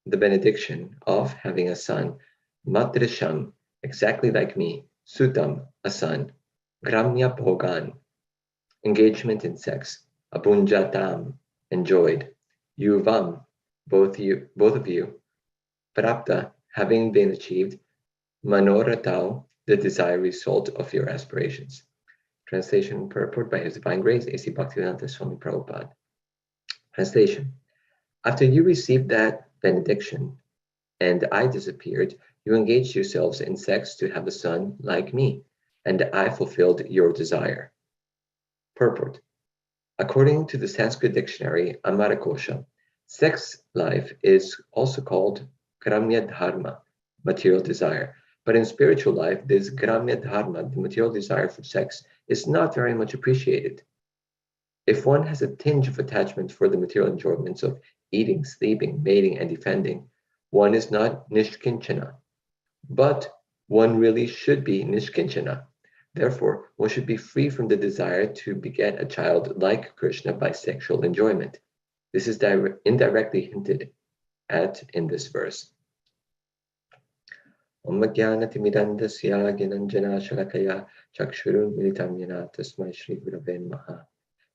the benediction of having a son, Matrisham, exactly like me, Sutam, a son, Gramya Bhogan, engagement in sex, Abunjatam, enjoyed, Yuvam, both of you, Prapta, having been achieved, Manoratau, the desired result of your aspirations. Translation and purport by His Divine Grace, A.C. Bhaktivedanta Swami Prabhupada. Translation. After you received that benediction and I disappeared, you engaged yourselves in sex to have a son like me, and I fulfilled your desire. Purport. According to the Sanskrit dictionary Amarakosha, sex life is also called Gramya Dharma, material desire. But in spiritual life, this Gramya Dharma, the material desire for sex, is not very much appreciated. If one has a tinge of attachment for the material enjoyments of eating, sleeping, mating, and defending, one is not Nishkinchana. But one really should be Nishkinchana. Therefore, one should be free from the desire to beget a child like Krishna by sexual enjoyment. This is indirectly hinted at in this verse. Om Jnanatimidandasya Gyananjana Shalakaya Chakshurun Militam Yena Tasmai Shri Gurave Namaha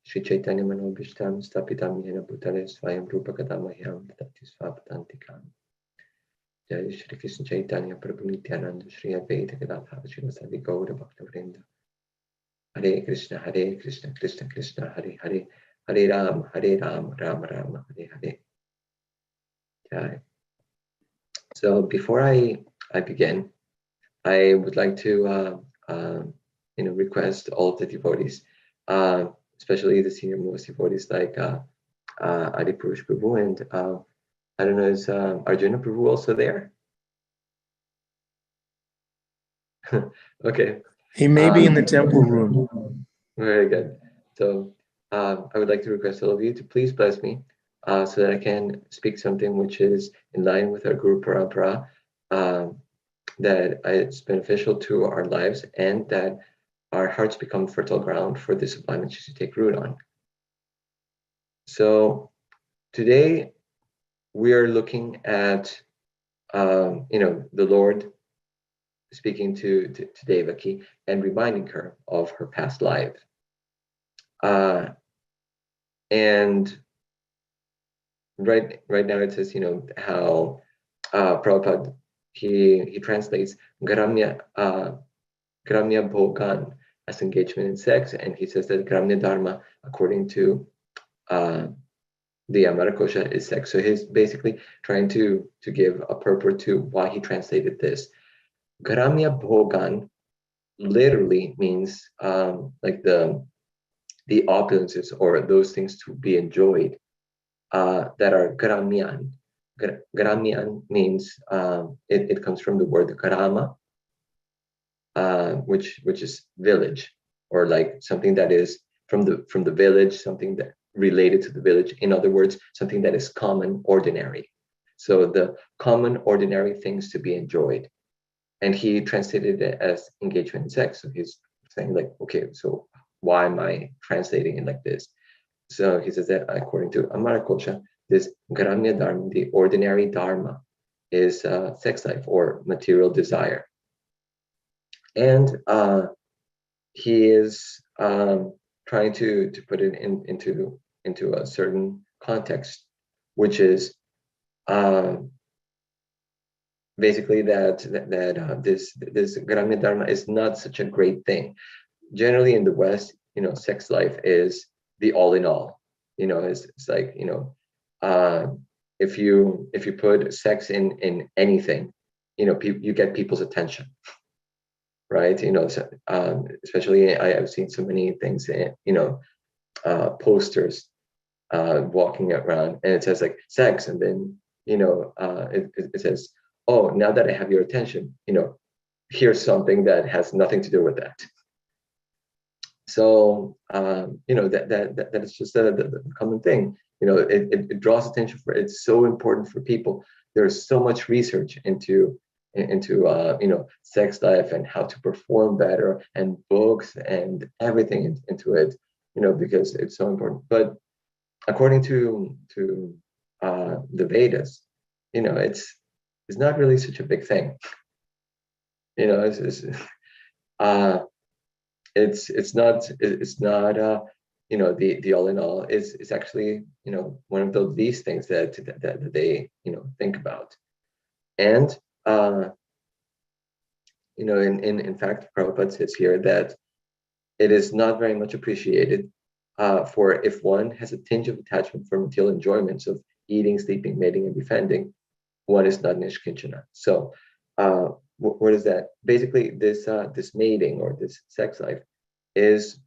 Shri Chaitanya Manobhishtam Stapitam Yena Bhutale Swayam Rupa Kadamahyam Tati Svapatantikam Jai Shri Krishna Chaitanya Prabhu Nityananda Shri Advaita Gadadhara Srivasadi Gaura Bhaktavrinda Hare Krishna Krishna Krishna Hare Hare Hare Ram Ram Rama Hare Hare. Jai. So before I begin, I would like to request all of the devotees, especially the senior most devotees like Adi Purush Prabhu and I don't know, is Arjuna Prabhu also there? Okay. He may be in the temple room. Very good. So I would like to request all of you to please bless me so that I can speak something which is in line with our Guru Parampara, that it's beneficial to our lives and that our hearts become fertile ground for the sublime teachings to take root on. So today we are looking at, the Lord speaking to Devaki and reminding her of her past life. And right now it says, how Prabhupada, he translates Gramya Bhogan as engagement in sex, and he says that Gramya Dharma, according to the Amarakosha, is sex. So he's basically trying to give a purport to why he translated this. Gramya Bhogan literally means like the opulences or those things to be enjoyed that are Gramyan. Gramyan means it comes from the word Grama, which is village, or like something that is from the village, something that related to the village. In other words, something that is common, ordinary. So the common, ordinary things to be enjoyed. And he translated it as engagement in sex. So he's saying like, okay, so why am I translating it like this? So he says that according to Amarakosha, this Gramya Dharma, the ordinary Dharma, is sex life or material desire. And he is trying to put it into a certain context, which is basically that this Gramya Dharma is not such a great thing. Generally in the West, sex life is the all in all. It's like, if you put sex in anything, you get people's attention, right? So, especially I've seen so many things, posters walking around, and it says like sex, and then it says, oh, now that I have your attention, here's something that has nothing to do with that. So that is just the common thing. It draws attention for. It's so important for people. There's so much research into sex life and how to perform better, and books and everything into it. Because it's so important. But according to the Vedas, it's not really such a big thing. Uh, it's not the all in all is actually one of the least things that they think about. And in fact, Prabhupada says here that it is not very much appreciated for if one has a tinge of attachment for material enjoyments of eating, sleeping, mating, and defending, one is not nishkinchana. So what is that? Basically, this mating or this sex life is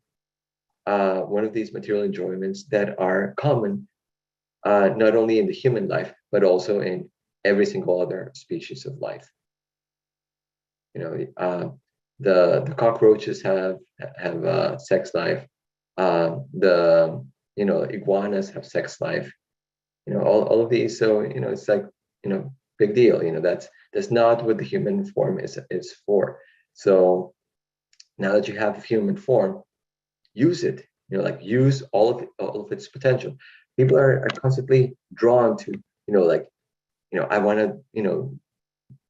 one of these material enjoyments that are common not only in the human life, but also in every single other species of life. The cockroaches have sex life. The iguanas have sex life. All of these. So it's like big deal. That's not what the human form is for. So now that you have the human form, use it. Use all of its potential. People are constantly drawn to I want to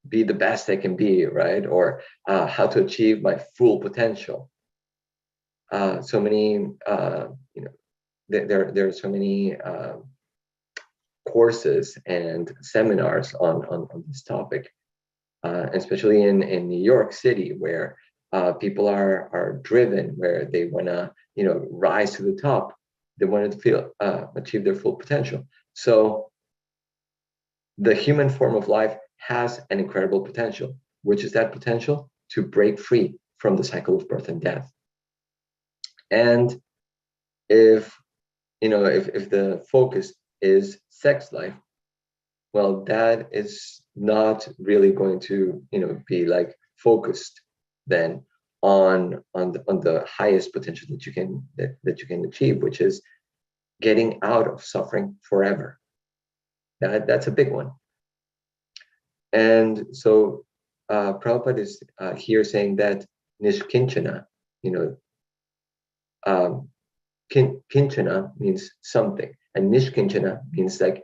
be the best I can be, right? Or how to achieve my full potential. So many there are so many courses and seminars on this topic, especially in New York City, where people are driven, where they want to rise to the top. They want to feel achieve their full potential. So the human form of life has an incredible potential. Which is that potential? To break free from the cycle of birth and death. And if the focus is sex life, well, that is not really going to be like focused then on the highest potential that you can achieve, which is getting out of suffering forever. That's a big one. And so Prabhupada is here saying that nishkinchana, kinchana means something, and nishkinchana means like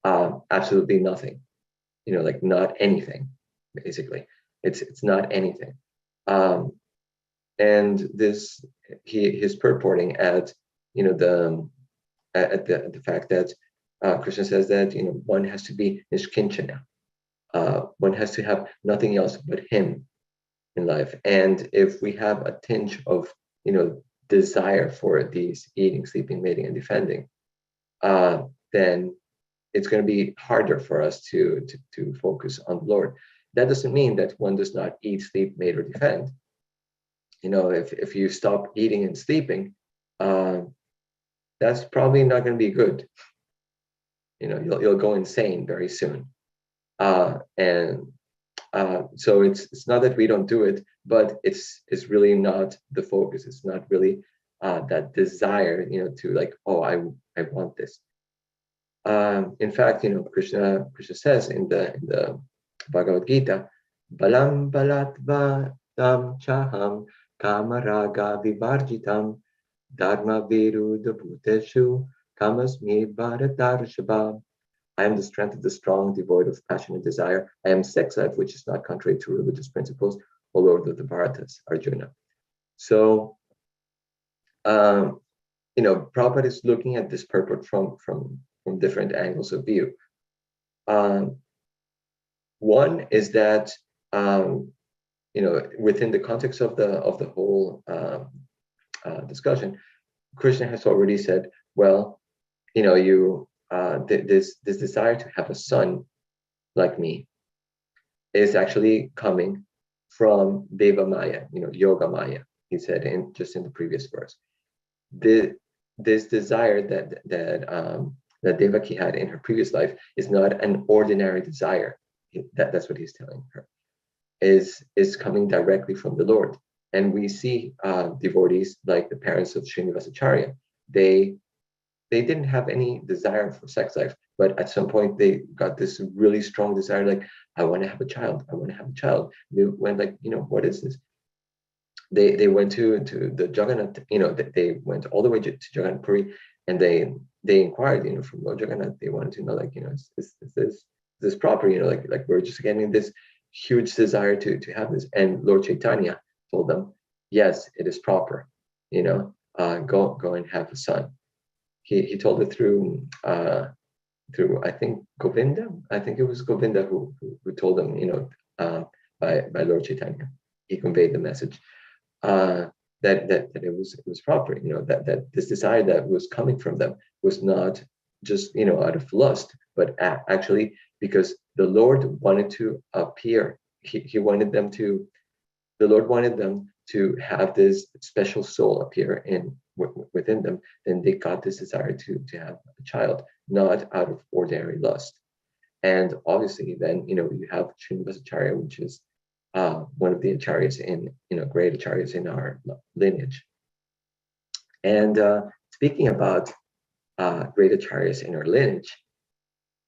absolutely nothing, like not anything, basically. It's not anything. And this he's purporting at the fact that Krishna says that one has to be nishkinchana. One has to have nothing else but him in life. And if we have a tinge of desire for these eating, sleeping, mating, and defending, then it's going to be harder for us to focus on the Lord. That doesn't mean that one does not eat, sleep, mate, or defend. If you stop eating and sleeping, that's probably not going to be good. You'll go insane very soon. So it's not that we don't do it, but it's really not the focus. It's not really that desire, to like, oh, I want this. In fact, Krishna says in the Bhagavad Gita, balam balat vadam chaham kamaraga vivarjitam dharma viruddha bhuteshu kamasmi bharatarshava. I am the strength of the strong, devoid of passion and desire. I am sex life, which is not contrary to religious principles, O Lord of the Bharatas, Arjuna. So, Prabhupada is looking at this purport from different angles of view. One is that within the context of the whole discussion, Krishna has already said, well, this desire to have a son like me is actually coming from Deva Maya, Yoga Maya. He said in the previous verse. This desire that Devaki had in her previous life is not an ordinary desire. That's what he's telling her. Is coming directly from the Lord. And we see devotees like the parents of Srinivasacharya. They didn't have any desire for sex life, but at some point they got this really strong desire, like, I want to have a child. I want to have a child. They went like, what is this? They went to the Jagannath, they went all the way to Jagannath Puri, and they inquired, from Lord Jagannath. They wanted to know, like, is this this proper? Like we're just getting this huge desire to have this. And Lord Chaitanya told them, yes, it is proper. Go and have a son. He told it through I think Govinda. I think it was Govinda who told them, by Lord Chaitanya. He conveyed the message that it was proper. That this desire that was coming from them was not just out of lust, but actually because the Lord wanted to appear. He wanted them to. The Lord wanted them to have this special soul appear within them. Then they got this desire to have a child, not out of ordinary lust. And obviously, then you have Srinivasacharya, which is one of the acharyas great acharyas in our lineage. And speaking about great acharyas in our lineage,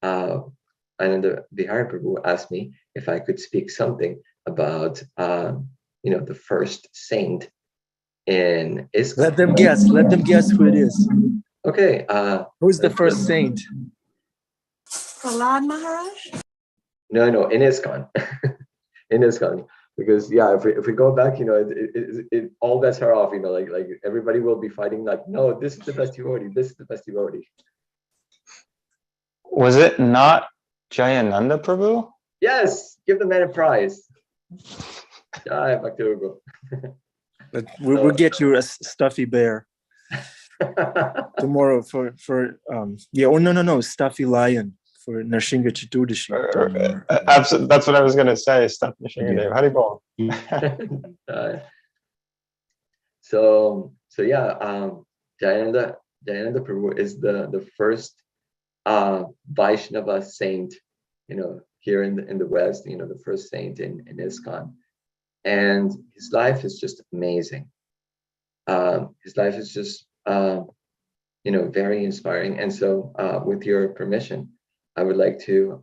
Ananda Bihari Prabhu asked me if I could speak something about the first saint in ISKCON. Let them guess who it is. Okay. Who's the first saint? Prahlad Maharaj? No, in ISKCON. In ISKCON. Because if we go back, it all bets are off, like everybody will be fighting like, no, this is the best devotee, this is the best devotee. Was it not Jayananda Prabhu? Yes, give the man a prize. Jai Bhakti Rupa. We'll get you a stuffy bear tomorrow for stuffy lion for Narsingha Chaturdashi. Absolutely, that's what I was going to say. Stuff Nishingadev. Haribol. Jayananda Prabhu is the first Vaishnava saint, here in the West, the first saint in ISKCON. And his life is just amazing. His life is just, very inspiring. And so, with your permission, I would like to,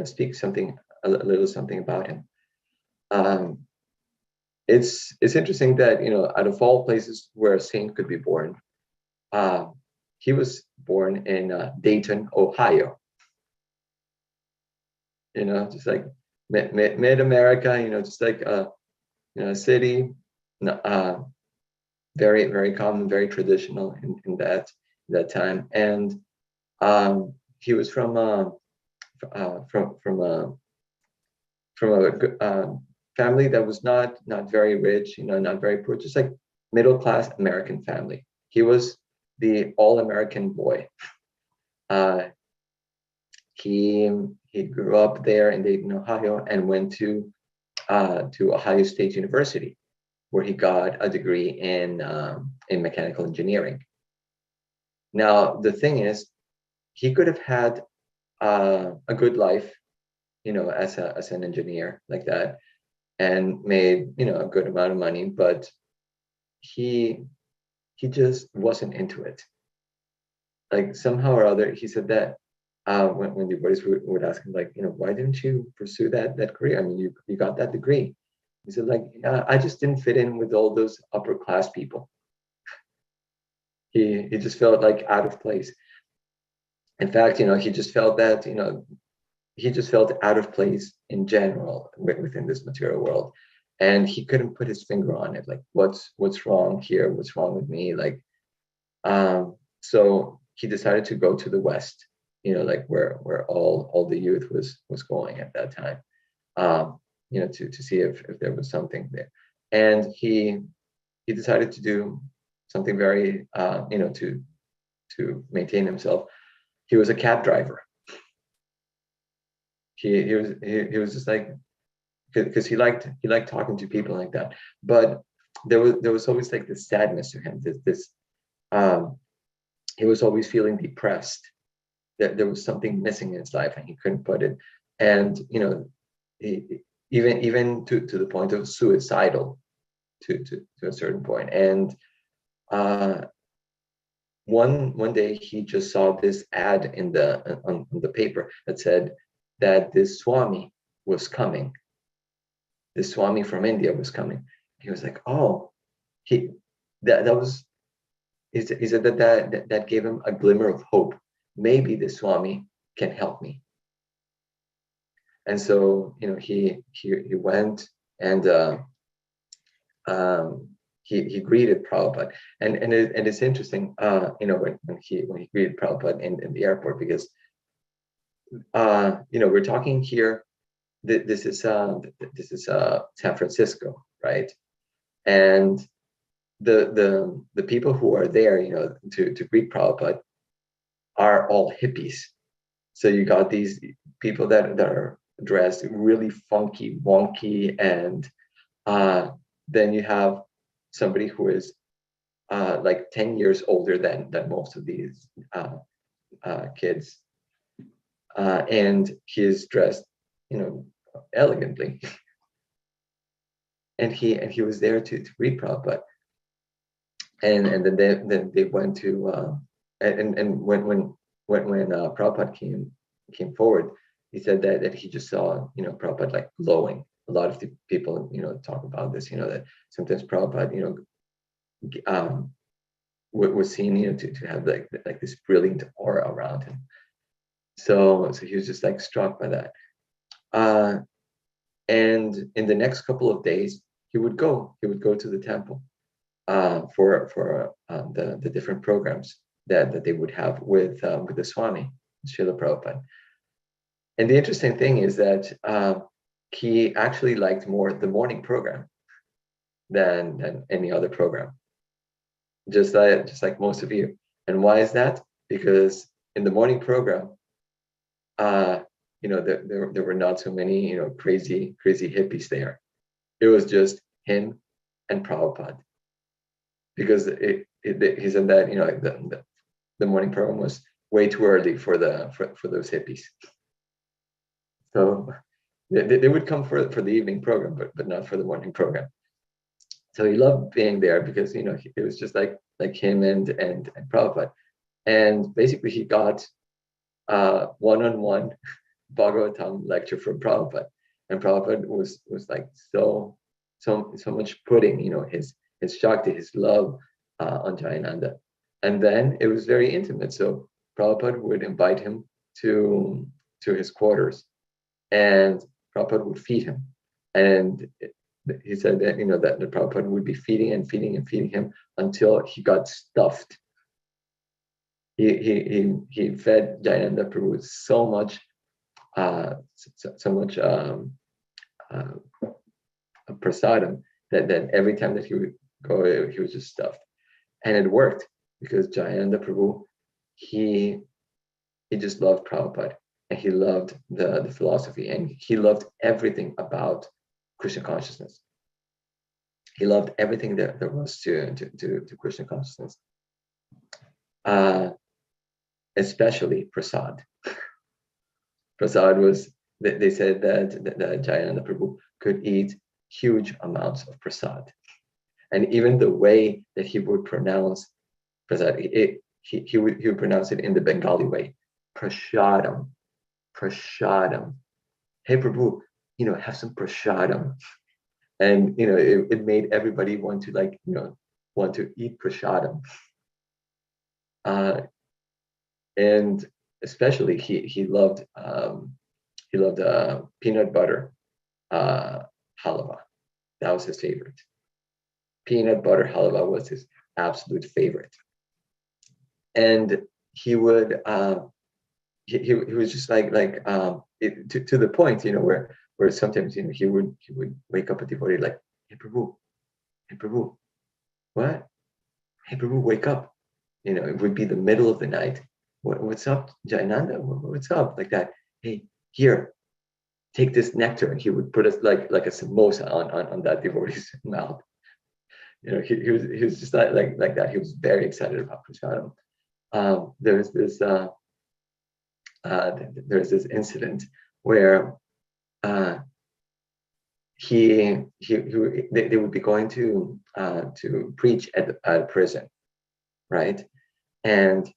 speak a little something about him. It's interesting that, out of all places where a saint could be born, he was born in Dayton, Ohio. Just like mid-America, just like a city, very, very common, very traditional in that time. And he was from a family that was not very rich, not very poor, just like middle-class American family. He was the all-American boy. He grew up there in Dayton, Ohio, and went to Ohio State University, where he got a degree in mechanical engineering. Now, the thing is, he could have had a good life, as an engineer like that, and made a good amount of money, but he just wasn't into it. Like somehow or other, he said that when devotees would ask him, like, why didn't you pursue that career? I mean, you got that degree. He said, like, I just didn't fit in with all those upper class people. He just felt like out of place. In fact, he just felt that, he just felt out of place in general within this material world. And he couldn't put his finger on it. Like, what's wrong here? What's wrong with me? Like, so he decided to go to the West, like where all the youth was going at that time, to see if there was something there. And he decided to do something very, to maintain himself. He was a cab driver. He was just like, because he liked talking to people like that. But there was always like this sadness to him. He was always feeling depressed. That there was something missing in his life, and he couldn't put it. And even to the point of suicidal, to a certain point. And one day he just saw this ad on the paper that said that this Swami was coming. This Swami from India was coming. He was like, oh, he said that gave him a glimmer of hope. Maybe the Swami can help me. And so, he went and he greeted Prabhupada, and it's interesting, when he greeted Prabhupada in the airport, because we're talking here. This is San Francisco, right? And the people who are there, to greet Prabhupada are all hippies. So you got these people that are dressed really funky, wonky, and then you have somebody who is like 10 years older than most of these kids, and he is dressed, elegantly, and he was there to greet Prabhupada, and then they went to and when Prabhupada came forward, he said that he just saw Prabhupada like glowing. A lot of the people talk about this, that sometimes Prabhupada was seen to have like this brilliant aura around him. So he was just like struck by that. And in the next couple of days, he would go to the temple for the different programs that they would have with the Swami, Srila Prabhupada. And the interesting thing is that he actually liked more the morning program than any other program, just like most of you. And why is that? Because in the morning program, there were not so many crazy hippies there. It was just him and Prabhupada, because he said that the morning program was way too early for those hippies. So they would come for the evening program, but not for the morning program. So he loved being there because it was just like him and Prabhupada, and basically he got one-on-one Bhagavatam lecture from Prabhupada, and Prabhupada was like so much putting his Shakti, his love on Jayananda, and then it was very intimate. So Prabhupada would invite him to his quarters, and Prabhupada would feed him, and he said that that the Prabhupada would be feeding him until he got stuffed. He fed Jayananda Prabhu so much prasadam that every time that he would go, he was just stuffed, and it worked because Jayananda Prabhu, he just loved Prabhupada, and he loved the philosophy, and he loved everything about Krishna consciousness. He loved everything that there was to Krishna consciousness, especially prasad. Prasad was, they said that Jayananda Prabhu could eat huge amounts of prasad, and even the way that he would pronounce prasad, he would pronounce it in the Bengali way, prasadam. Hey Prabhu, have some prasadam, and it made everybody want to eat prasadam, and especially he loved peanut butter halava. That was his favorite. Peanut butter halava was his absolute favorite, and he would he was just like to the point where sometimes he would wake up a devotee like, hey Prabhu, what? Hey Prabhu, wake up. It would be the middle of the night. What's up, Jayananda? What's up? Like that. Hey, here, take this nectar. And he would put us like a samosa on that devotee's mouth. He was just like that. He was very excited about prasadam. There's this incident where they would be going to preach at a prison, right? And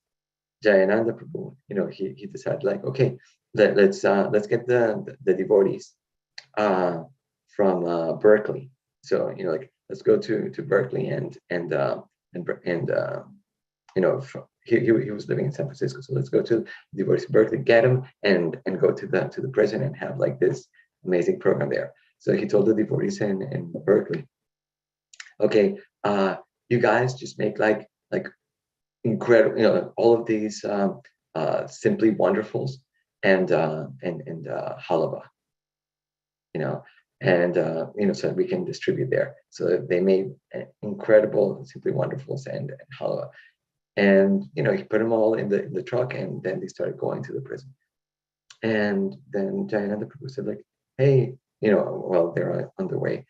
Jayananda Prabhu, he decided like, okay, let's get the devotees from Berkeley. So let's go to Berkeley and he was living in San Francisco, so let's go to the University of Berkeley, get him, and go to the prison and have like this amazing program there. So he told the devotees in Berkeley, okay, you guys just make like incredible, all of these simply wonderfuls and halava, and so we can distribute there. So they made incredible simply wonderfuls and halava, and he put them all in the truck, and then they started going to the prison. And then Jayananda Prabhu said, like, hey, while they're on the way,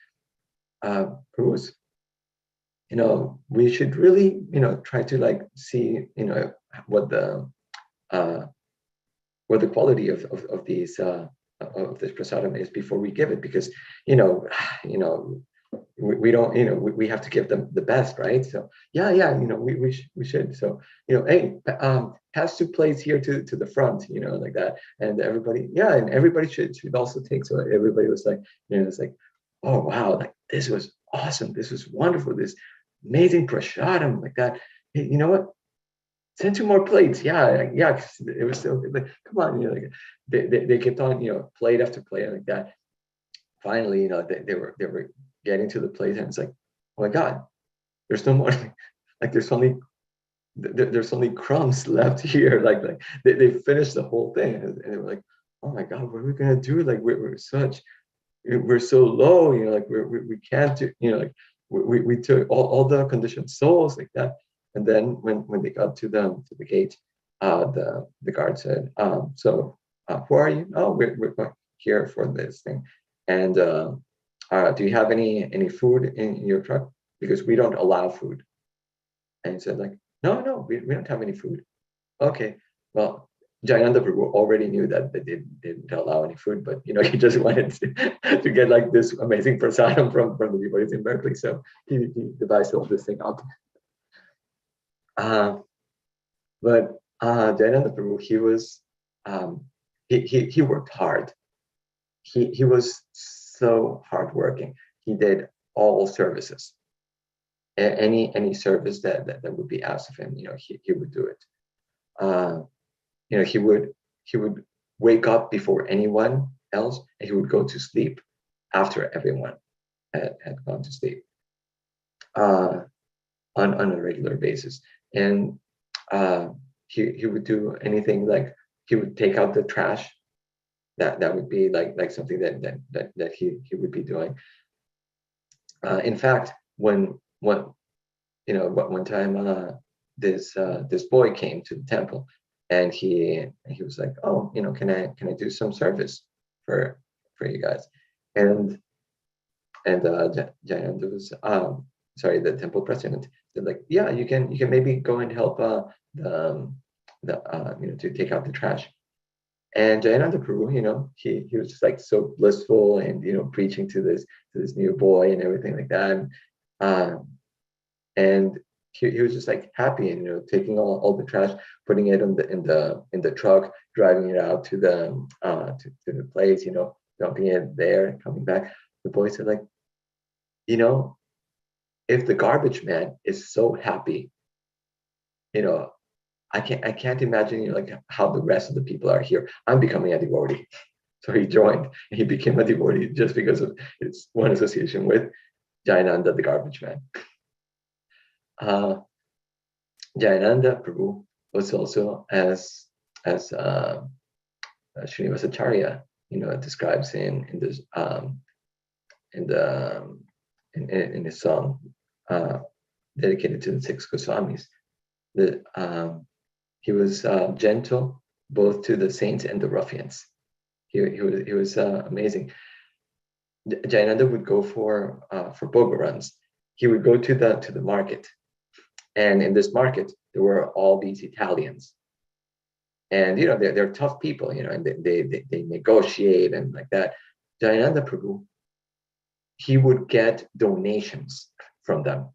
Prabhu's, we should really, try to like see, what the quality of these of this prasadam is before we give it, because we don't, we have to give them the best, right? So we should. So hey, pass 2 plates here to the front, like that, and everybody should also take. So everybody was like, it's like, oh wow, like this was awesome, this was wonderful, this amazing prasadam, like that. Hey, you know what? Send 2 more plates. Yeah. It was so like, come on, like they kept on, plate after plate like that. Finally, they were getting to the plate, and it's like, oh my God, there's no more. Like there's only crumbs left here. Like they finished the whole thing, and they were like, oh my God, what are we gonna do? Like we're so low, like we can't do, like we took all the conditioned souls like that. And then when they got to the gate, the guard said, so who are you? Oh, we're here for this thing. And do you have any food in your truck? Because we don't allow food. And he said, like, no, we don't have any food. Okay, well, Jayananda Prabhu already knew that they didn't allow any food, but he just wanted to get like this amazing prasadam from the devotees in Berkeley. So he devised all this thing up. But Jayananda Prabhu, he was he worked hard. He was so hardworking. He did all services. Any service that would be asked of him, he would do it. He would wake up before anyone else, and he would go to sleep after everyone had gone to sleep on a regular basis. And he would do anything, like he would take out the trash. That would be like something that he would be doing. In fact, one time this boy came to the temple, and he was like, oh, can I do some service for you guys? And Jayananda was the temple president said, like, yeah, you can maybe go and help to take out the trash. And Jayananda Prabhu, he was just like so blissful, and preaching to this new boy and everything like that. And he was just like happy, and taking all the trash, putting it in the truck, driving it out to the place, dumping it there, coming back. The boy said, like, if the garbage man is so happy, I can't imagine like how the rest of the people are here. I'm becoming a devotee. So he joined, and he became a devotee just because of his one association with Jayananda, the garbage man. Jayananda Prabhu was also, as Srinivasacharya, describes in this in his song dedicated to the 6 Goswamis, that he was gentle both to the saints and the ruffians. He was amazing. Jayananda would go for boga runs. He would go to the market, and in this market there were all these Italians, and they're tough people, and they negotiate and like that. Jayananda Prabhu, he would get donations from them,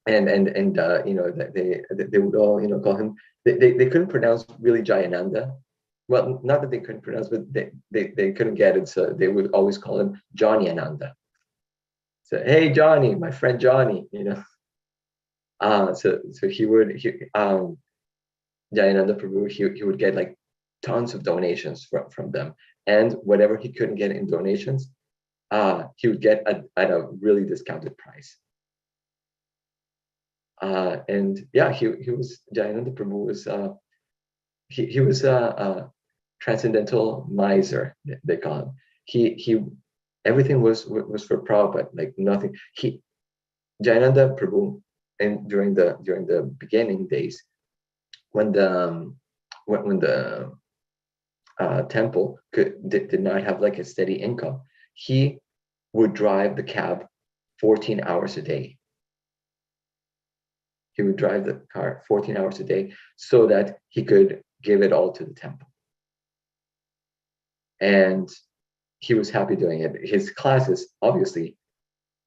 and they would all call him. They couldn't pronounce really Jayananda. Well, not that they couldn't pronounce, but they couldn't get it, so they would always call him Johnny Ananda. So, hey Johnny, my friend Johnny, So Jayananda Prabhu, he would get like tons of donations from them, and whatever he couldn't get in donations, he would get at a really discounted price. And yeah, he was Jayananda Prabhu was he was a transcendental miser, they call him. He everything was for Prabhupada, like nothing. Jayananda Prabhu, and during the beginning days, when the temple did not have like a steady income, he would drive the cab 14 hours a day. He would drive the car 14 hours a day so that he could give it all to the temple. And he was happy doing it. His classes, obviously,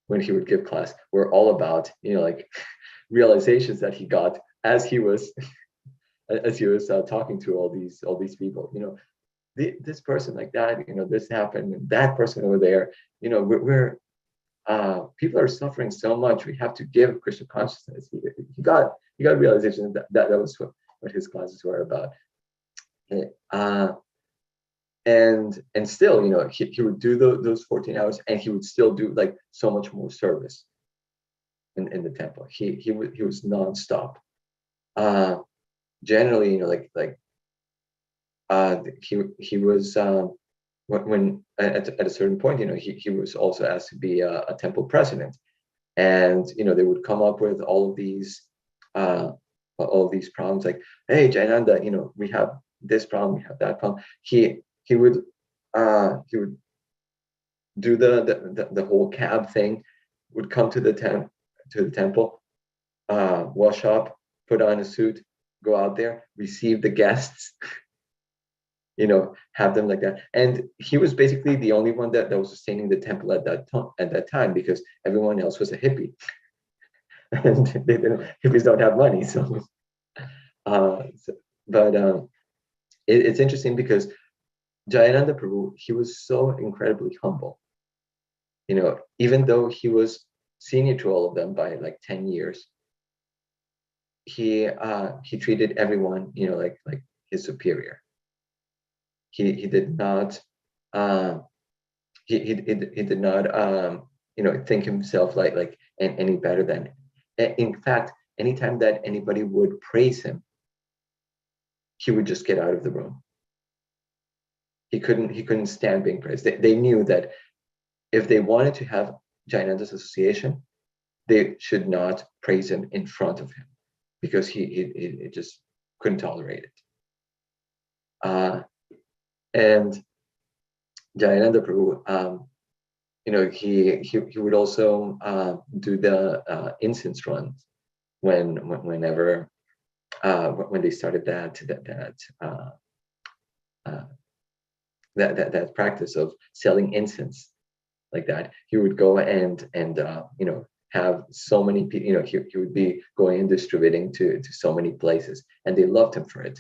when he would give class, were all about, like realizations that he got as he was talking to all these people. This person like that, this happened, and that person over there. We're people are suffering so much. We have to give Krishna consciousness. He got realization that was what his classes were about. And still, he would do those 14 hours, and he would still do like so much more service in the temple. He was nonstop. Generally, he was when at a certain point, he was also asked to be a temple president, and they would come up with all of these problems, like, hey, Jayananda, we have this problem, we have that problem. He would do the whole cab thing, would come to the temple, wash up, put on a suit, go out there, receive the guests, have them like that. And he was basically the only one that was sustaining the temple at that time, because everyone else was a hippie. And hippies don't have money. It's interesting because Jayananda Prabhu, he was so incredibly humble. Even though he was senior to all of them by like 10 years, he treated everyone, like his superior. He did not he did not think himself like any better than. In fact, anytime that anybody would praise him, he would just get out of the room. He couldn't stand being praised. They knew that if they wanted to have Jayananda's association, they should not praise him in front of him, because he just couldn't tolerate it. And Jayananda Prabhu, he would also do the incense runs whenever when they started that practice of selling incense like that. He would go and have so many people. He would be going and distributing to so many places, and they loved him for it.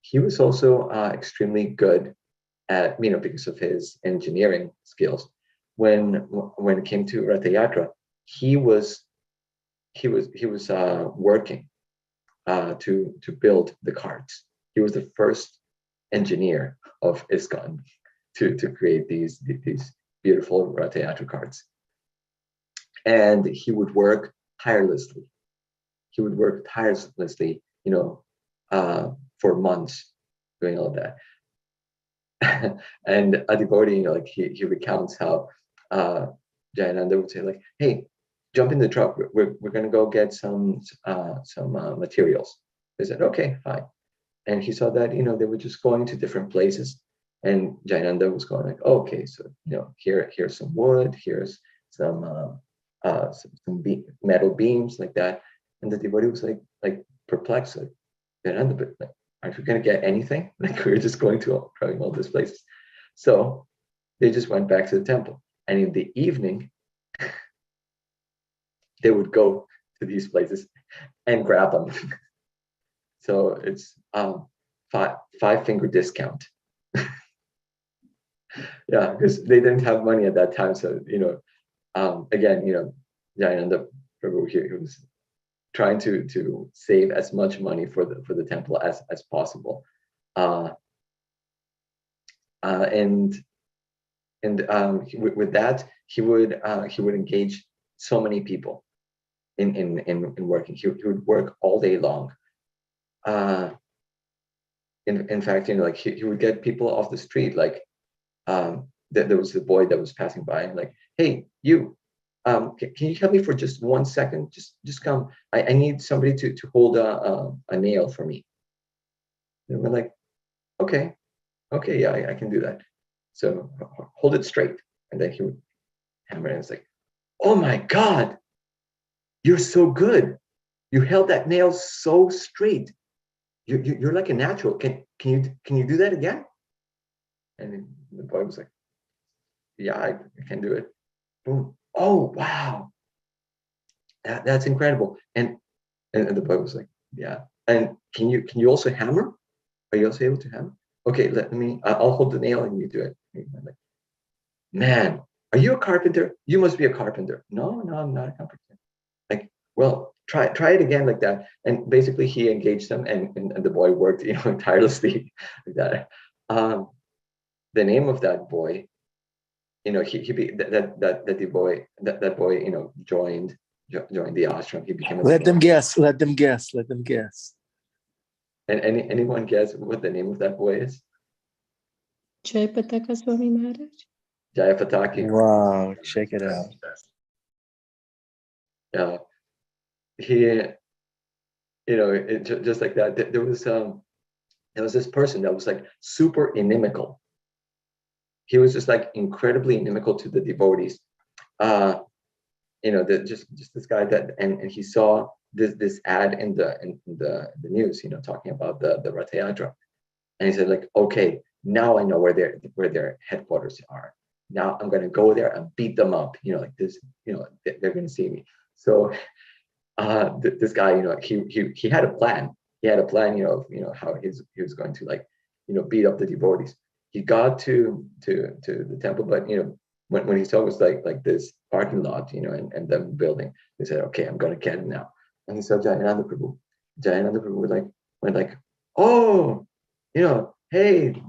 He was also extremely good at, because of his engineering skills. When it came to Ratha Yatra, he was working to build the carts. He was the first engineer of ISKCON to create these beautiful Ratha Yatra carts. And he would work tirelessly. For months, doing all that. And a devotee, he recounts how Jayananda would say, like, hey, jump in the truck. We're gonna go get some materials. They said, okay, fine. And he saw that they were just going to different places, and Jayananda was going like, oh, okay, so here's some wood, here's some metal beams like that. And the devotee was like perplexed, like, Jayananda, but like, aren't we gonna get anything? Like, we're just going to all these places. So they just went back to the temple, and in the evening they would go to these places and grab them. So it's five-finger discount. Yeah, because they didn't have money at that time. So again, Jayananda Prabhu, he was trying to save as much money for the temple as possible. And with that, he would engage so many people in working. He would work all day long. In fact, like he would get people off the street. Like there was a boy that was passing by, and like, hey, you, can you help me for just 1 second? Just come. I need somebody to hold a nail for me. And we're like, okay, yeah, I can do that. So hold it straight, and then he would hammer it. And it's like, oh my God, you're so good. You held that nail so straight. You're like a natural. Can you do that again? And the boy was like, yeah, I can do it. Boom. Oh wow, that's incredible. And the boy was like, yeah. And can you also hammer? Are you also able to hammer? Okay, I'll hold the nail and you do it. And I'm like, man, are you a carpenter? You must be a carpenter. No, I'm not a carpenter. Like, well, try it again like that. And basically he engaged them, and the boy worked, tirelessly like that. The name of that boy, that boy, joined the ashram. He became Let them guess. Let them guess. Let them guess. And anyone guess what the name of that boy is? Jayapataka Swami Maharaj. Jayapataki. Wow, check it out. He, just like that. There was this person that was like super inimical. He was just like incredibly inimical to the devotees. Just this guy and he saw this ad in the news, talking about the Rath Yatra, and he said like, okay, now I know where their headquarters are. Now I'm going to go there and beat them up. Like this, they're going to see me. So this guy, he had a plan. He had a plan, how he was going to like, beat up the devotees. He got to the temple, but when he saw it was like this parking lot, and the building, he said, okay, I'm going to get it now. And he saw Jayananda Prabhu. Jayananda Prabhu went like, oh, hey,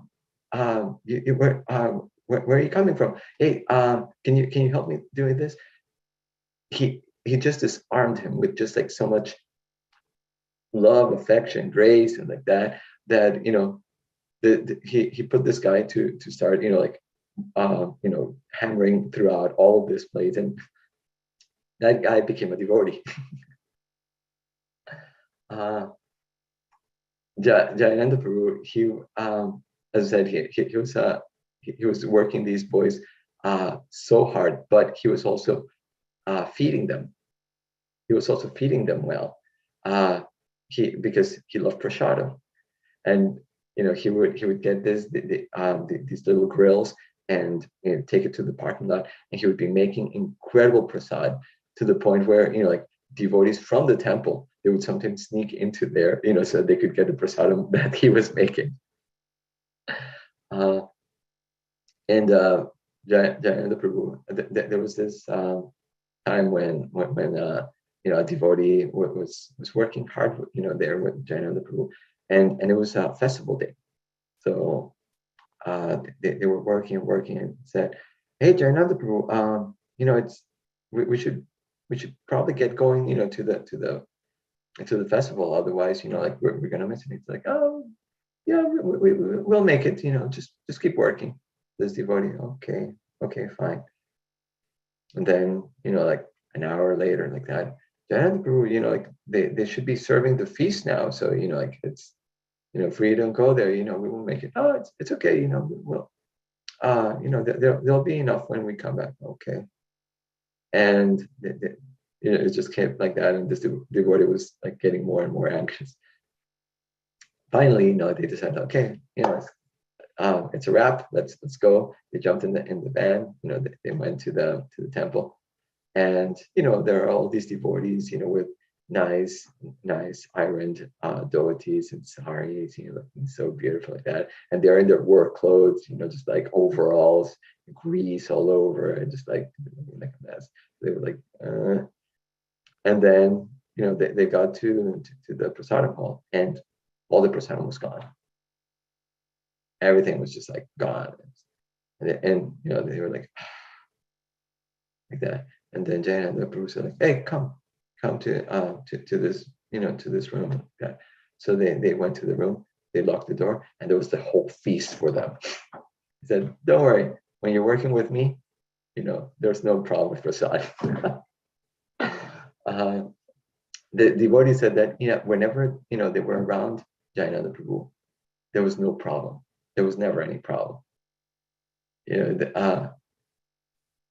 where are you coming from? Hey, can you help me doing this? He just disarmed him with just like so much love, affection, grace, and like that he put this guy to start, hammering throughout all of this place, and that guy became a devotee. Jayananda Prabhu, he, as I said, he was working these boys so hard, but he was also feeding them. He was also feeding them well, because he loved prasadam, and he would get these little grills and take it to the parking lot, and he would be making incredible prasad to the point where like devotees from the temple, they would sometimes sneak into there, so they could get the prasadam that he was making. And Jayananda Prabhu, there was this time when a devotee was working hard, there with Jayananda Prabhu, and it was a festival day. So they were working and said, hey, Jayananda Prabhu, we should probably get going, to the festival, otherwise, like we're gonna miss it. It's like, oh yeah, we'll make it, just keep working. This devotee, okay, fine. And then, like an hour later, like that, Jayananda Prabhu, like they should be serving the feast now. So, like it's, if we don't go there, we won't make it. Oh, it's okay, we'll, there'll be enough when we come back. Okay. And it just came like that, and this devotee was like getting more and more anxious. Finally, they decided, okay, it's a wrap. Let's go. They jumped in the van. They went to the temple, and there are all these devotees, with nice ironed deities and saris, looking so beautiful like that, and they're in their work clothes, just like overalls, grease all over, and just like a mess. They were like, And then, they got to the prasadam hall, and all the prasadam was gone. Everything was just like gone. And they were like that. And then Jayananda Prabhu said, like, hey, come to this, to this room. Yeah. So they went to the room, they locked the door, and there was the whole feast for them. He said, don't worry, when you're working with me, there's no problem with prasad. The devotee said that, whenever, they were around Jayananda Prabhu, there was no problem. There was never any problem. They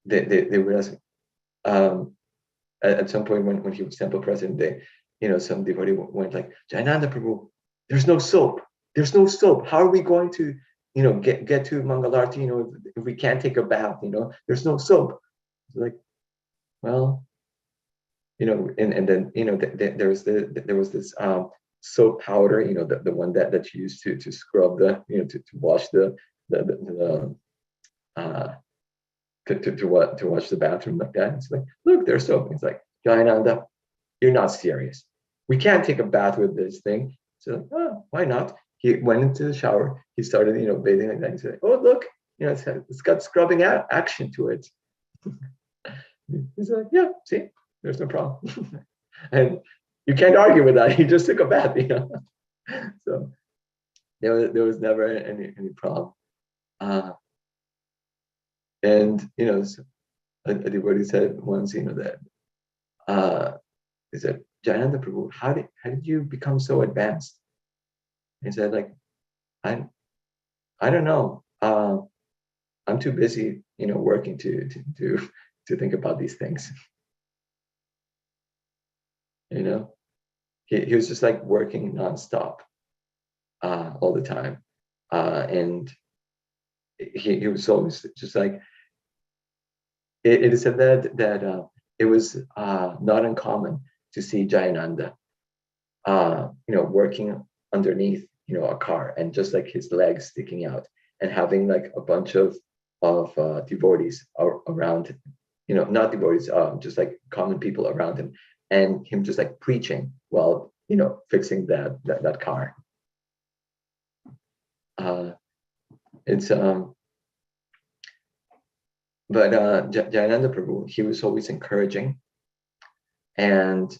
would ask, at some point when he was temple president, some devotee went like, Jayananda Prabhu, there's no soap. There's no soap. How are we going to, get to Mangalarti, if we can't take a bath, there's no soap. It's like, well, and then, there was this soap powder, the one that you use to scrub to wash to wash the bathroom like that. It's like, look, there's soap. It's like, Jayananda, you're not serious. We can't take a bath with this thing. So like, oh, why not? He went into the shower. He started, bathing like that. He said, oh, look, it's got scrubbing action to it. He's like, yeah, see, there's no problem. And you can't argue with that. He just took a bath, So there was never any problem. And a devotee said once, that he said, Jayananda Prabhu, how did you become so advanced? He said, like, I don't know. I'm too busy, working to think about these things. He was just like working nonstop, all the time, and he was always just like. It is said that it was not uncommon to see Jayananda, working underneath, a car, and just like his legs sticking out, and having like a bunch of devotees around, not devotees, just like common people around him, and him just like preaching while fixing that car. It's But Jayananda Prabhu, he was always encouraging, and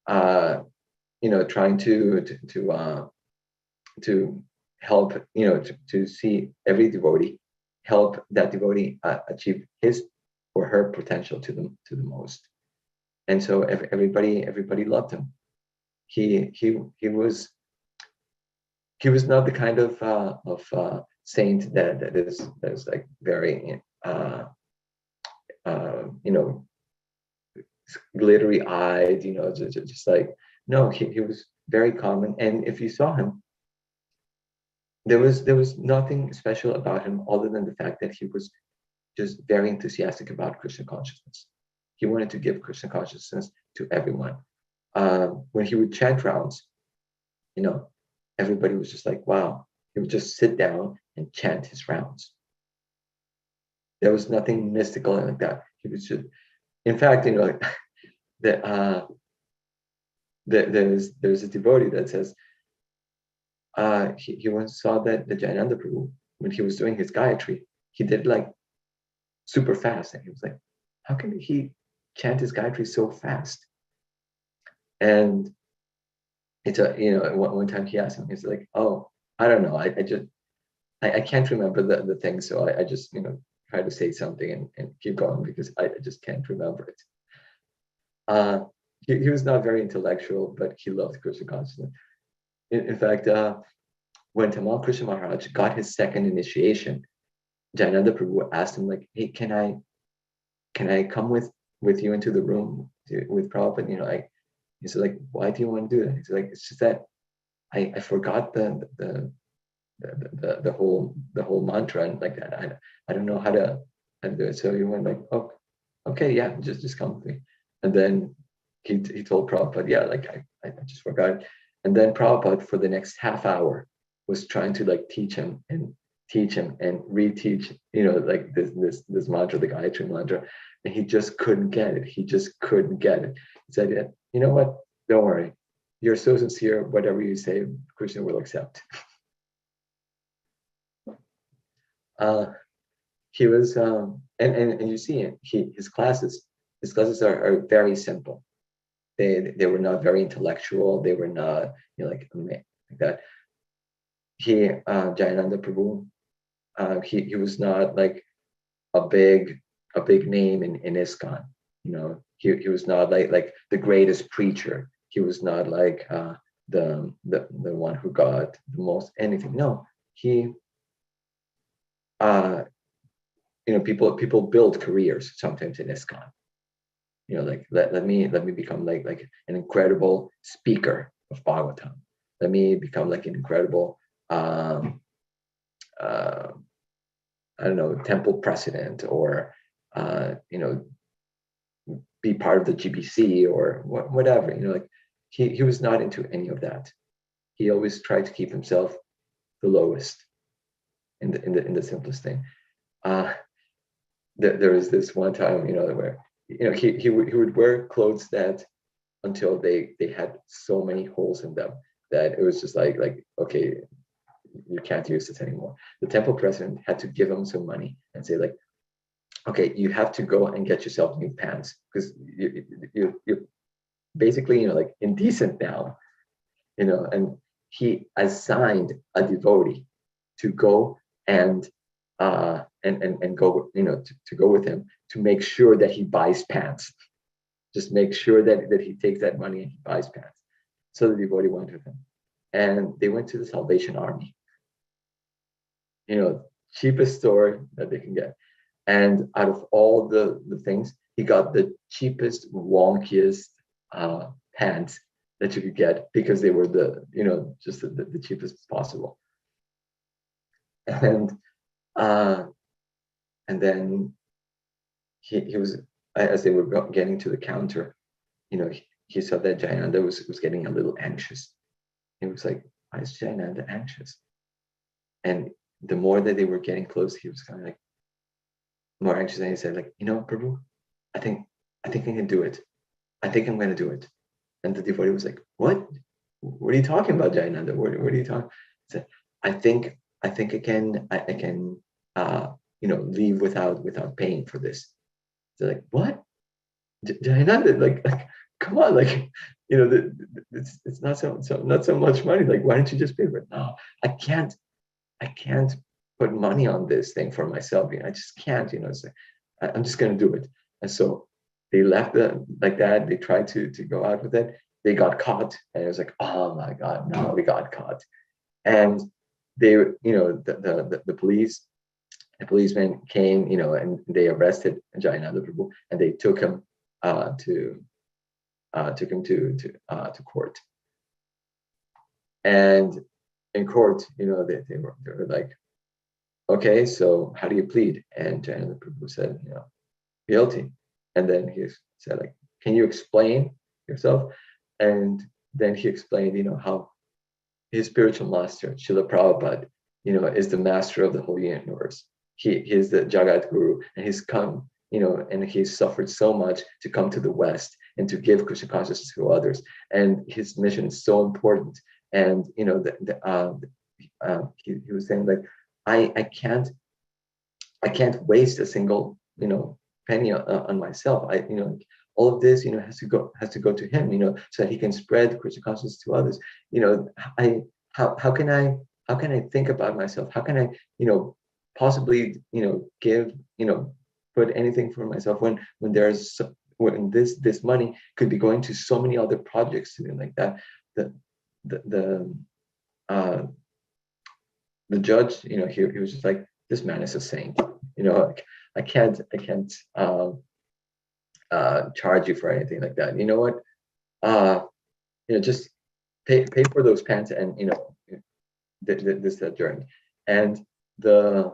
trying to help, to see every devotee, help that devotee achieve his or her potential to the most. And so everybody loved him. He was not the kind of saint that is like very glittery eyed, just like, no, he was very common. And if you saw him, there was nothing special about him other than the fact that he was just very enthusiastic about Krishna consciousness. He wanted to give Krishna consciousness to everyone. When he would chant rounds, everybody was just like, wow. He would just sit down and chant his rounds. There was nothing mystical like that. He was just, in fact, there's a devotee that says he once saw that the Jayananda Prabhu, when he was doing his Gayatri, he did like super fast, and he was like, how can he chant his Gayatri so fast? And it's one time he asked him, he's like, oh, I don't know, I can't remember the thing, so I just try to say something and keep going because I just can't remember it. He was not very intellectual, but he loved Krishna consciousness. In fact, when Tamal Krishna Maharaj got his second initiation, Jayananda Prabhu asked him, like, hey, can I come with you into the room with Prabhupada? He said, like, why do you want to do that? He's like, it's just that I forgot the whole mantra, and like that I don't know how to do it. So he went like, oh, okay, yeah, just come with me. And then he told Prabhupada, yeah, like I just forgot. And then Prabhupada for the next half hour was trying to like teach him teach him and reteach, like this mantra, the Gayatri mantra, and he just couldn't get it. He just couldn't get it. He said, "Yeah, you know what? Don't worry. You're so sincere. Whatever you say, Krishna will accept." He was, and you see it. His classes are very simple. They were not very intellectual. They were not, like that. Jayananda Prabhu, he was not like a big name in ISKCON. He was not like the greatest preacher. He was not like the one who got the most anything. No, he people build careers sometimes in ISKCON. Like let me become like an incredible speaker of Bhagavatam. Let me become like an incredible I don't know, temple president, or be part of the GBC or whatever. Like he was not into any of that. He always tried to keep himself the lowest, in the simplest thing. There was this one time, where he would wear clothes that until they had so many holes in them that it was just like okay, you can't use this anymore. The temple president had to give him some money and say like, okay, you have to go and get yourself new pants because you're basically like indecent now, and he assigned a devotee to go and go, to go with him to make sure that he buys pants. Just make sure that he takes that money and he buys pants. So the devotee went with him, and they went to the Salvation Army. Cheapest store that they can get. And out of all the things, he got the cheapest, wonkiest pants that you could get because they were just the cheapest possible. And then he was, as they were getting to the counter, he saw that Jayananda was getting a little anxious. He was like, why is Jayananda anxious? And the more that they were getting close, he was kind of like more anxious, and he said like, Prabhu, I think I can do it. I think I'm going to do it. And the devotee was like, what are you talking about, Jayananda? What are you talking? He said, I think I can leave without paying for this. They're like, what? Jayananda, like come on, like it's not so much money. Like, why don't you just pay for it? No, I can't put money on this thing for myself. I just can't. I'm just going to do it. And so they left like that. They tried to go out with it. They got caught, and it was like, oh my God, no, we got caught. And they, the policemen came, and they arrested Jayananda Prabhu, and they took him to court. And in court, they were like, okay, so how do you plead? And Jayananda Prabhu said, guilty. And then he said, like, can you explain yourself? And then he explained, how his spiritual master, Srila Prabhupada, is the master of the whole universe. He is the Jagat Guru, and he's come, and he's suffered so much to come to the West and to give Krishna consciousness to others. And his mission is so important. And he was saying like, I can't waste a single penny on myself. All of this has to go to him, so that he can spread Krishna consciousness to others. How can I think about myself? How can I possibly give put anything for myself when this money could be going to so many other projects like that. The judge, he was just like, this man is a saint. Like, I can't charge you for anything like that. You know what? Just pay for those pants, and this journey. And the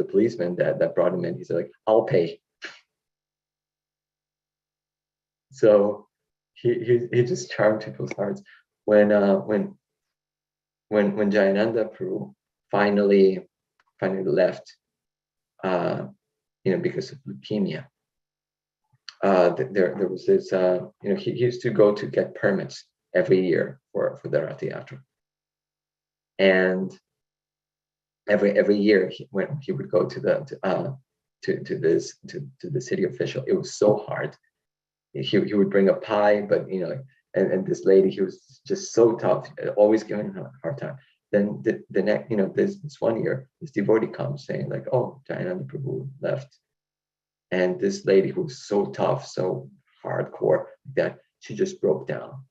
policeman that brought him in, he said like, I'll pay. So he just charmed people's hearts. When Jayananda Prabhu finally finally left, because of leukemia. There was this, he used to go to get permits every year for the Rath Yatra. And every year when he would go to the city official, it was so hard. He would bring a pie, but and this lady, he was just so tough, always giving her a hard time. Then the next, this one year, this devotee comes saying like, oh, Jayananda Prabhu left. And this lady who was so tough, so hardcore, that she just broke down.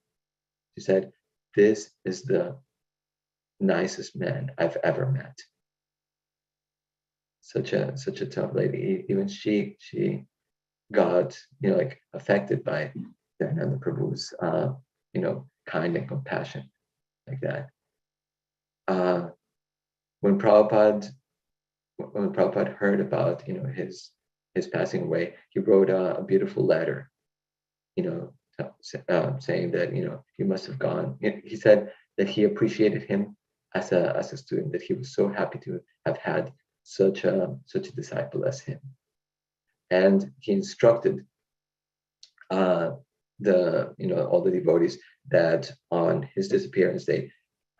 She said, this is the nicest man I've ever met. Such a tough lady. Even she got affected by Jayananda Prabhu's kind and compassion like that. When Prabhupada heard about his passing away, he wrote a beautiful letter, saying that he must have gone. He said that he appreciated him as a student, that he was so happy to have had such a disciple as him, and he instructed all the devotees that on his disappearance day,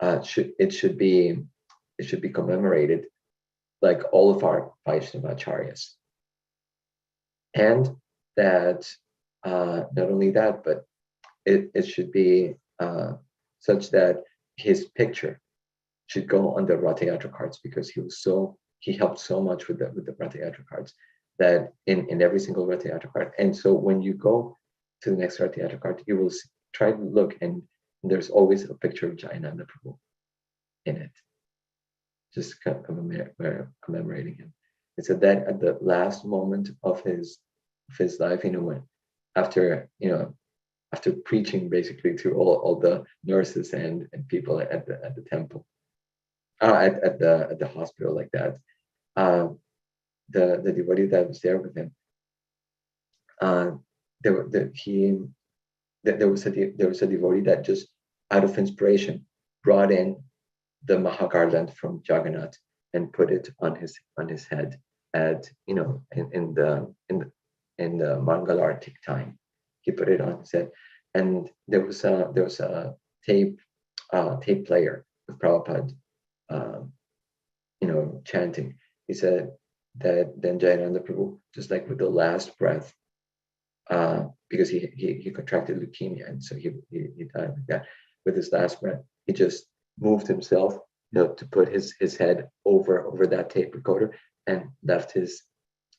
it should be commemorated like all of our Vaishnavacharyas. And that not only that, but it should be such that his picture should go on the Rath Yatra cards, because he helped so much with the Rath Yatra cards, that in every single Rath Yatra card. And so when you go to the next Rath Yatra card, you will try to look, and there's always a picture of Jayananda Prabhu in it, just commemorating him. It's that at the last moment of his life, when after preaching basically to all the nurses and people at the temple, at the hospital like that, the devotee that was there with him, there was a devotee that just out of inspiration brought in the Mahagarland from Jagannath and put it on his head at in the Mangalartik time. He put it on his head, and there was a tape player with Prabhupada chanting. He said that then Jayananda Prabhu, just like with the last breath, because he contracted leukemia, and so he died like that. With his last breath, he just moved himself, to put his head over that tape recorder, and left his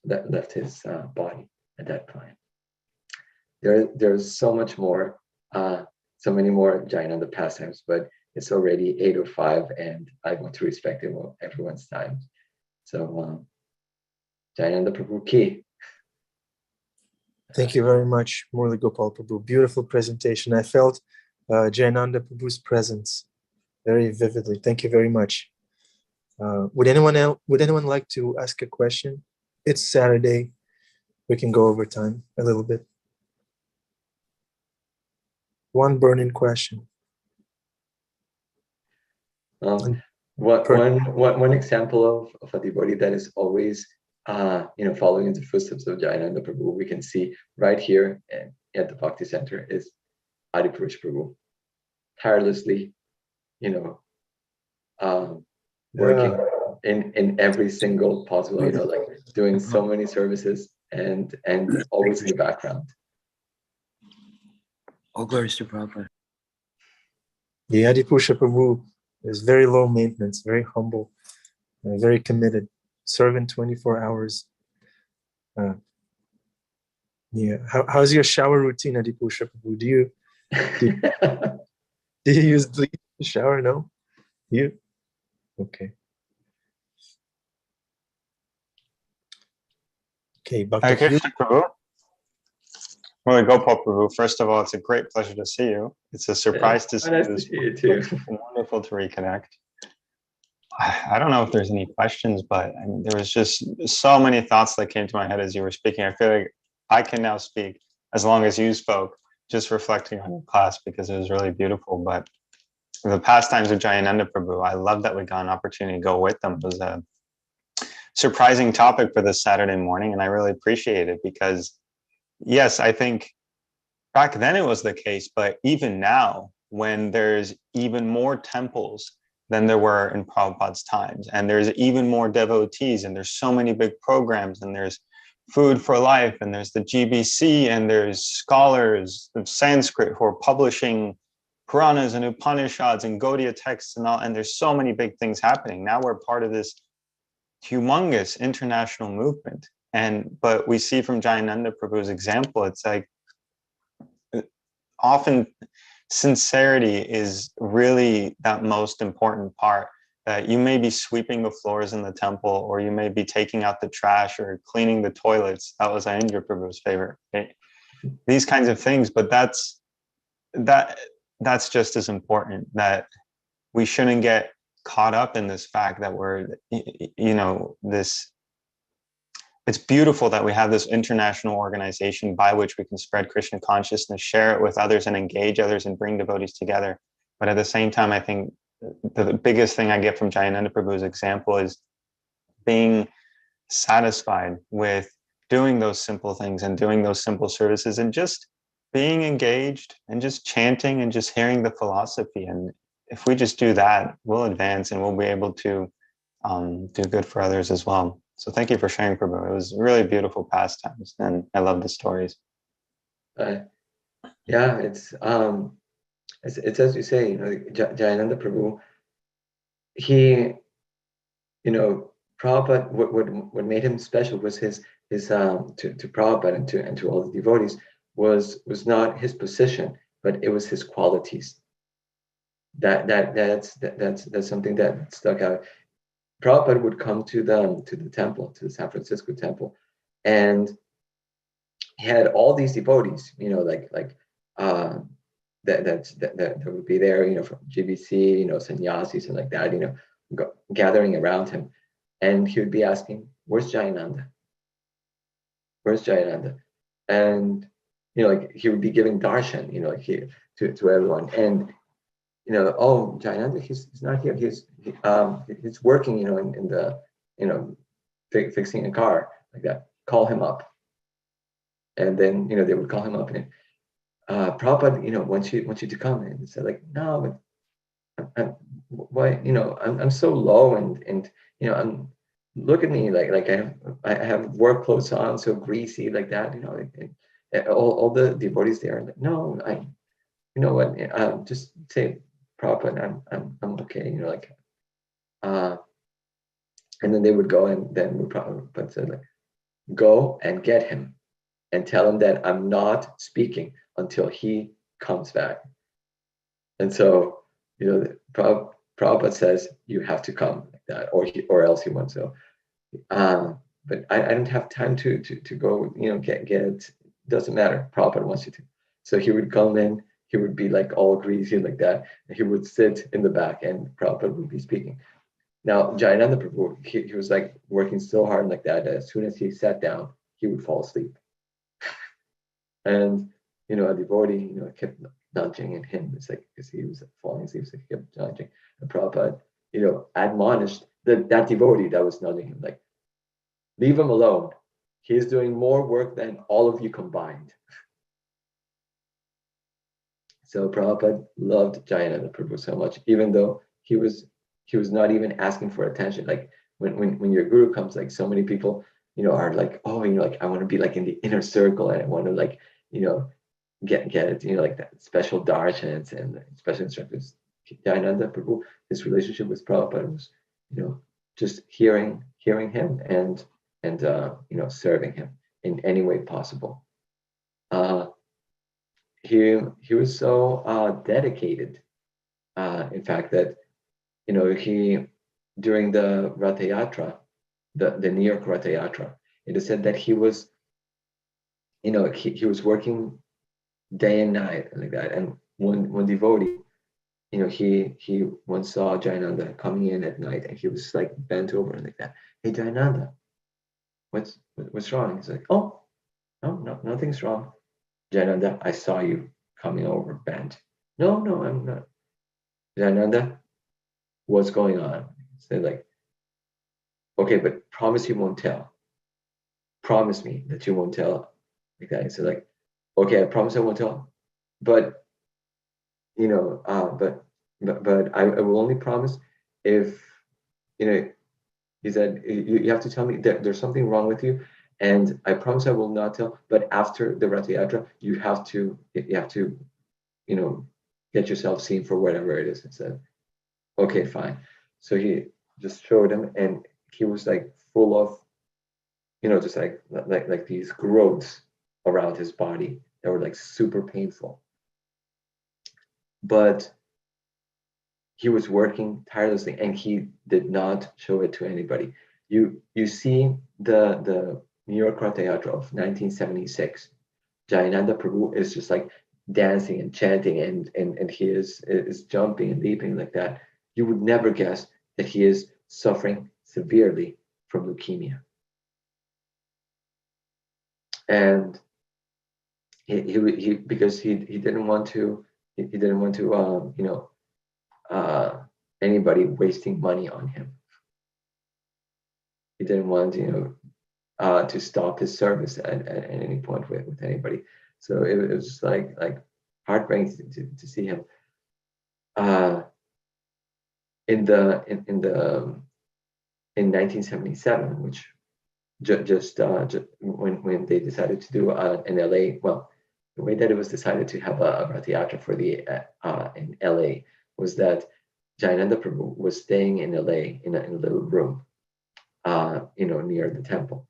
body at that point. There's so much more, so many more Jayananda pastimes, but it's already 8:05, and I want to respect everyone's time. So, Jayananda Prabhu Ki. Thank you very much, Murli Gopal Prabhu. Beautiful presentation. I felt Jayananda Prabhu's presence very vividly. Thank you very much. Would anyone like to ask a question? It's Saturday. We can go over time a little bit. One burning question. One example of a devotee that is always following in the footsteps of Jayananda Prabhu, we can see right here at the Bhakti Center, is Adipurush Prabhu, tirelessly, working in every single possible, like doing so many services and always in the background. All glories to Prabhupada. The Adipusha Prabhu is very low maintenance, very humble, very committed, serving 24 hours. How's your shower routine, Adipusha Prabhu? Do you use the shower? No? You? Okay. Okay, Hare Krishna Prabhu. Murli Gopal Prabhu, first of all, it's a great pleasure to see you. It's a surprise to see you. Nice to see you too. It's wonderful to reconnect. I don't know if there's any questions, but there was just so many thoughts that came to my head as you were speaking. I feel like I can now speak as long as you spoke, just reflecting on your class, because it was really beautiful. But the pastimes of Jayananda Prabhu, I love that we got an opportunity to go with them. It was surprising topic for this Saturday morning, and I really appreciate it because, yes, I think back then it was the case, but even now, when there's even more temples than there were in Prabhupada's times, and there's even more devotees, and there's so many big programs, and there's Food for Life, and there's the GBC, and there's scholars of Sanskrit who are publishing Puranas and Upanishads and Gaudiya texts and all, and there's so many big things happening. Now we're part of this humongous international movement. But we see from Jayananda Prabhu's example, it's like often sincerity is really that most important part, that you may be sweeping the floors in the temple, or you may be taking out the trash or cleaning the toilets. That was Ayendra Prabhu's favorite, right? These kinds of things, but that's just as important, that we shouldn't get caught up in this fact that we're, it's beautiful that we have this international organization by which we can spread Krishna consciousness, share it with others, and engage others and bring devotees together. But at the same time, I think the biggest thing I get from Jayananda Prabhu's example is being satisfied with doing those simple things and doing those simple services and just being engaged and just chanting and just hearing the philosophy. And if we just do that, we'll advance and we'll be able to do good for others as well. So thank you for sharing, Prabhu. It was really beautiful pastimes, and I love the stories. Yeah, it's as you say, Jayananda Prabhu, he, Prabhupada, what made him special was his to Prabhupada and to all the devotees was not his position, but it was his qualities. That's something that stuck out. Prabhupada would come to the temple, to the San Francisco temple, and he had all these devotees, that would be there, from GBC, sannyasis and like that, gathering around him, and he would be asking, "Where's Jayananda? Where's Jayananda?" And he would be giving darshan, to everyone, and oh, Jayananda, he's not here. He's working, in the, fixing a car, like that. Call him up. And then, they would call him up, and Prabhupada, wants you to come. And he said, like, no, but I'm so low, and look at me, like I have work clothes on, so greasy, like that, and all the devotees there are like, no, you know what, just say, Prabhupada, I'm okay, and then they would go, and then Prabhupada said, like, go and get him and tell him that I'm not speaking until he comes back. And so, Prabhupada says, you have to come, like that, or else he won't. So, but I don't have time to go, get it. Doesn't matter. Prabhupada wants you to. So he would come in, he would be like all greasy like that. And he would sit in the back, and Prabhupada would be speaking. Now, Jayananda Prabhu, he was like working so hard like that. As soon as he sat down, he would fall asleep. And, a devotee, kept nudging at him. It's like, because he was falling asleep, so he kept nudging. And Prabhupada, admonished that devotee that was nudging him, like, leave him alone. He's doing more work than all of you combined. So Prabhupada loved Jayananda Prabhu so much, even though he was not even asking for attention. Like when your guru comes, like so many people, are like, oh, like I want to be like in the inner circle, and I want to like, get it, like that special darshans and special instructors. Jayananda Prabhu, his relationship with Prabhupada was, just hearing him and serving him in any way possible. He was so dedicated, in fact, that he, during the Ratha Yatra, the New York Ratha Yatra, it is said that he was working day and night like that. And one devotee, he once saw Jayananda coming in at night, and he was like bent over like that. Hey, Jayananda, what's wrong? He's like, oh, no, nothing's wrong. Jayananda, I saw you coming over bent. No, I'm not. Jayananda, what's going on? So like, okay, but promise you won't tell. Promise me that you won't tell. Like that. So like, okay, I promise I won't tell, but but I will only promise if, he said, you have to tell me that there's something wrong with you, and I promise I will not tell. But after the Rath Yatra, you have to get yourself seen for whatever it is. I said, okay, fine. So he just showed him, and he was like full of, just like these growths around his body that were like super painful. But he was working tirelessly, and he did not show it to anybody. You see the New York Rath Yatra of 1976. Jayananda Prabhu is just like dancing and chanting, and he is jumping and leaping like that. You would never guess that he is suffering severely from leukemia. And he because he didn't want to anybody wasting money on him. He didn't want to stop his service at any point with anybody. So it was just like heartbreaking to see him. In 1977, which just when they decided to do an LA, well, the way that it was decided to have a Rath Yatra for the in LA was that Jayananda Prabhu was staying in LA in a little room, near the temple.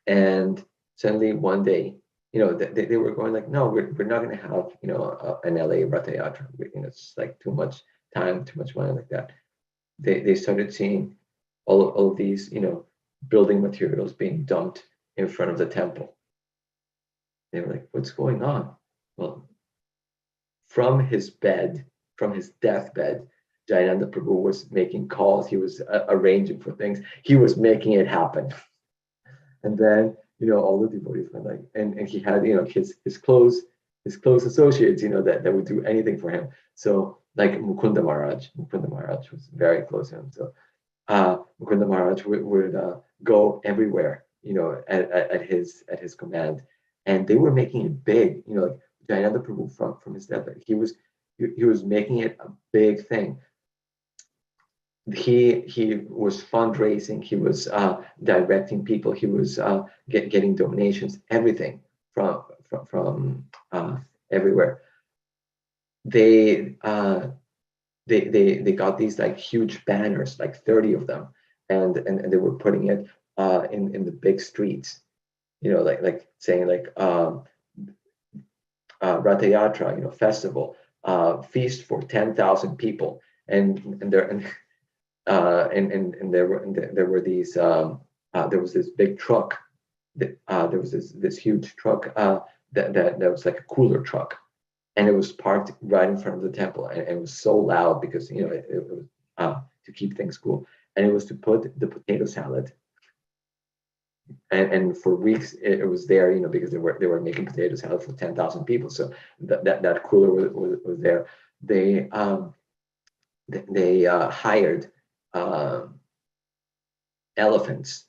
And suddenly one day, they were going like, no, we're not going to have, an LA Rath Yatra. It's like too much time, too much money like that. They started seeing all of these, building materials being dumped in front of the temple. They were like, what's going on? Well, from his deathbed, Jayananda Prabhu was making calls. He was arranging for things. He was making it happen. And then, all the devotees were like, and he had, his close associates, that would do anything for him. So like Mukunda Maharaj was very close to him. So Mukunda Maharaj would go everywhere, at his command, and they were making it big. Like Jayananda Prabhu from his deathbed, he was making it a big thing. He was fundraising. He was directing people. He was getting donations, everything from everywhere. They got these like huge banners, like 30 of them, and they were putting it in the big streets, like saying like Rath Yatra, festival, feast for 10,000 people, and there were these there was this big truck, there was this huge truck that was like a cooler truck, and it was parked right in front of the temple, and it was so loud because it was to keep things cool, and it was to put the potato salad, and for weeks it was there, because they were making potato salad for 10,000 people, so that cooler was there. They hired elephants,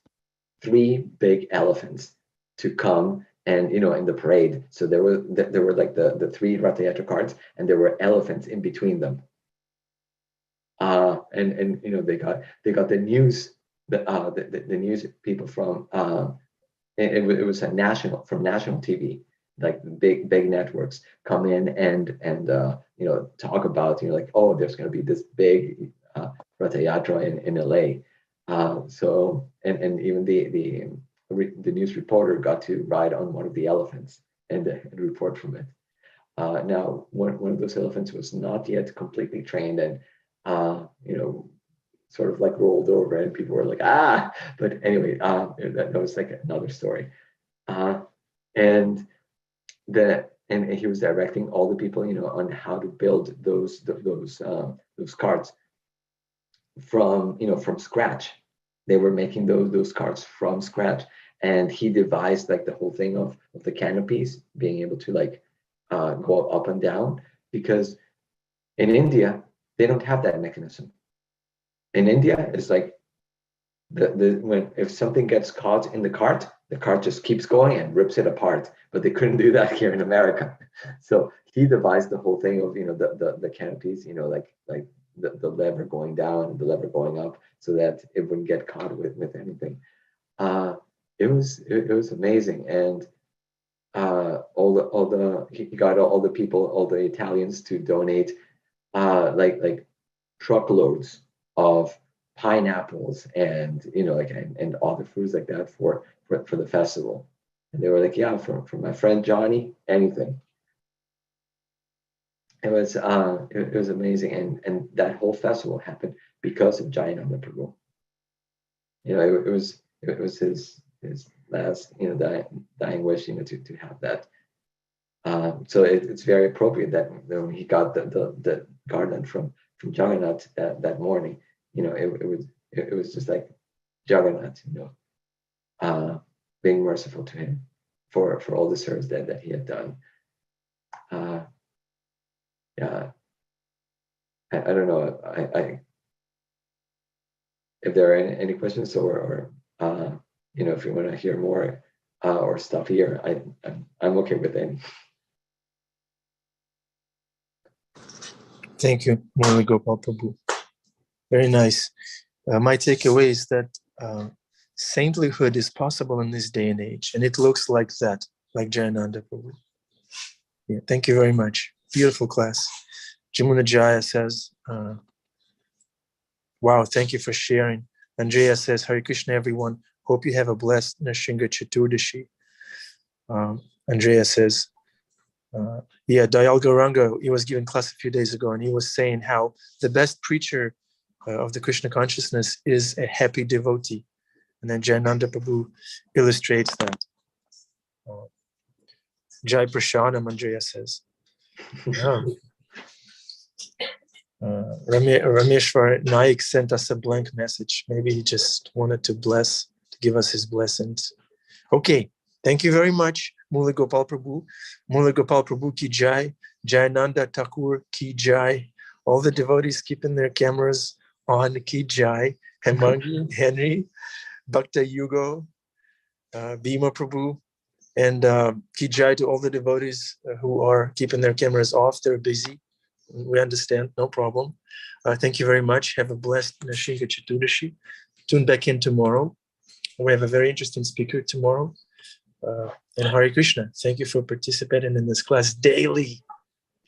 3 big elephants, to come and in the parade. So there were like the 3 Rath Yatra carts, and there were elephants in between them. And they got the news, the news people from it was a national TV, like big networks come in and talk about like, oh, there's going to be this big Rath Yatra in LA. So and even the news reporter got to ride on one of the elephants and report from it. Now one of those elephants was not yet completely trained, and sort of like rolled over, and people were like, ah. But anyway, that was like another story. And he was directing all the people, on how to build those carts from scratch. They were making those carts from scratch, and he devised like the whole thing of the canopies being able to like go up and down, because in India they don't have that mechanism. In India, it's like if something gets caught in the cart just keeps going and rips it apart. But they couldn't do that here in America. So he devised the whole thing of the canopies, like the lever going down and the lever going up, so that it wouldn't get caught with anything. It was amazing, and he got all the people, all the Italians, to donate like truckloads of pineapples and and all the fruits like that for the festival. And they were like, yeah, for my friend Johnny, anything. It was amazing, and that whole festival happened because of Jayananda Prabhu. It was his last dying wish to have that. So it's very appropriate that when he got the garland from Jagannath that morning, it was just like Jagannath, being merciful to him for all the service that he had done. Yeah, I don't know. I if there are any questions or if you want to hear more or stuff here, I'm okay with any. Thank you, Murli Gopal Prabhu. Very nice. My takeaway is that saintlyhood is possible in this day and age, and it looks like that, like Jayananda Prabhu. Yeah, thank you very much. Beautiful class. Jamuna Jaya says, wow, thank you for sharing. Andrea says, Hare Krishna, everyone. Hope you have a blessed Nrsimha Chaturdashi. Andrea says, Dayal Gauranga, he was giving class a few days ago, and he was saying how the best preacher of the Krishna consciousness is a happy devotee. And then Jayananda Prabhu illustrates that. Jai Prashadam, Andrea says. Rameshwar Naik sent us a blank message. Maybe he just wanted to give us his blessings. Okay, thank you very much, Murli Gopal Prabhu. Murli Gopal Prabhu ki jai, Jayananda Thakur ki jai. All the devotees keeping their cameras on ki jai. Hemangi, Henry, Bhakta Yugo, Bhima Prabhu, and ki jai to all the devotees who are keeping their cameras off. They're busy. We understand, no problem. Thank you very much. Have a blessed Nrsimha Chaturdashi. Tune back in tomorrow. We have a very interesting speaker tomorrow. And Hare Krishna. Thank you for participating in this class daily.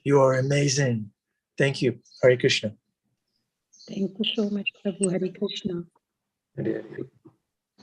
You are amazing. Thank you. Hare Krishna. Thank you so much, Prabhu. Hare Krishna. Hare